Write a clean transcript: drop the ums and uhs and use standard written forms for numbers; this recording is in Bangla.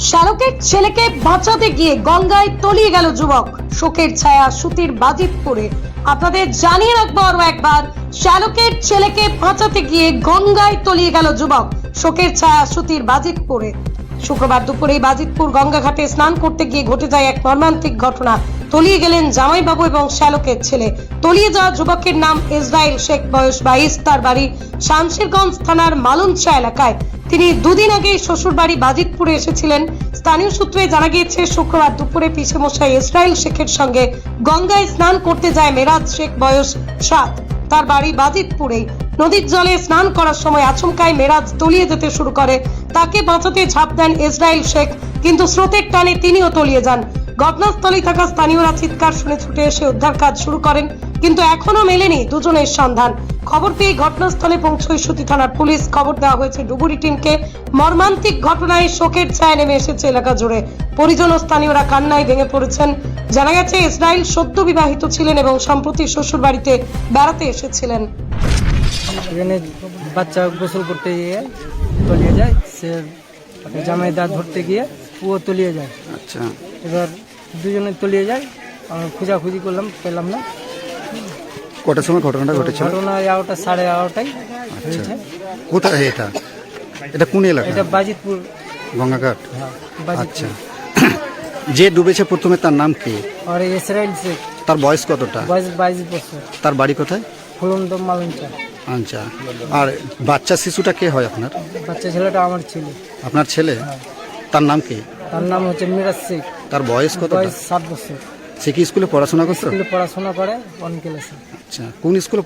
শালকের ছেলেকে বাঁচাতে গিয়ে গঙ্গায় তলিয়ে গেল যুবক। শোকের ছায়া সুতির বাজিতপুরে। আপনাদের জানিয়ে রাখবো আরো একবার, শালকের ছেলেকে বাঁচাতে গিয়ে গঙ্গায় তলিয়ে গেল যুবক। শোকের ছায়া সুতির বাজিতপুরে। শুক্রবার দুপুরে বাজিতপুর গঙ্গাঘাটে স্নান করতে গিয়ে ঘটে যায় এক মর্মান্তিক ঘটনা। তলিয়ে গেলেন জামাইবাবু এবং শ্যালকের ছেলে। তলিয়ে যাওয়া যুবকের নাম ইসরাইল শেখ, বয়স 22। তার বাড়ি শামশেরগঞ্জ থানার মালুনচা এলাকায়। তিনি দুদিন আগে শ্বশুর বাড়ি বাজিতপুরে এসেছিলেন। স্থানীয় সূত্রে জানা গিয়েছে, শুক্রবার দুপুরে পিসেমশাই ইসরাইল শেখের সঙ্গে গঙ্গায় স্নান করতে যায় মেরাজ শেখ, বয়স 7। তার বাড়ি বাজিতপুরেই। নদীর জলে স্নান করার সময় আচমকায় মেরাজ তলিয়ে যেতে শুরু করে। তাকে বাঁচাতে ঝাঁপ দেন ইসরাইল শেখ, কিন্তু স্রোতের টানে তিনিও তলিয়ে যান। ঘটনাস্থলে থাকা স্থানীয়রা চিৎকার শুনে ছুটে এসে উদ্ধার কাজ শুরু করেন, কিন্তু এখনো মেলেনি দুজনের সন্ধান। খবর পেয়ে ঘটনাস্থলে পৌঁছয় সুতি থানার পুলিশ। খবর দেওয়া হয়েছে ডুবুরি টিমকে। মর্মান্তিক ঘটনায় শোকের ছায়া নেমে এসেছে এলাকা জুড়ে। পরিজন ও স্থানীয়রা কান্নায় ভেঙে পড়েছেন। জানা গেছে, ইসরাইল সদ্য বিবাহিত ছিলেন এবং সম্প্রতি শ্বশুর বাড়িতে বেড়াতে এসেছিলেন। এখানে বাচ্চা গোসল করতে গিয়ে তলিয়ে যায়, সে জামাই দাঁত ধরতে গিয়ে ও তলিয়ে যায়। আচ্ছা, এবার দুজনে তলিয়ে যায়, খোঁজাখুঁজি করলাম, পেলাম না। কটার সময় ঘটনাটা ঘটেছিল? ঘটনা 11টা, 11:30টায় হয়েছে। কোথায় এটা? এটা কোন এলাকা? এটা বাজিতপুর গঙ্গাঘাট। হ্যাঁ, আচ্ছা, বাজিতপুর। যে ডুবেছে প্রথমে তার নাম কি? আর ইসরাইল শেখ, তার বয়স কতটা? বয়স 22 বছর। তার বাড়ি কোথায়? ফুলন্দম মালঞ্চা। আচ্ছা, আর বাচ্চা শিশুটা কে হয় আপনার? বাচ্চা ছেলেটা আমার ছেলে। আপনার ছেলে? তার নাম কি? তার নাম হচ্ছে মিরাজ শেখ, তার বয়স কত? বয়স 7 বছর। সে কি স্কুলে পড়াশোনা করতো? স্কুলে পড়াশোনা করে, 1 ক্লাসে। আচ্ছা, কোন স্কুলে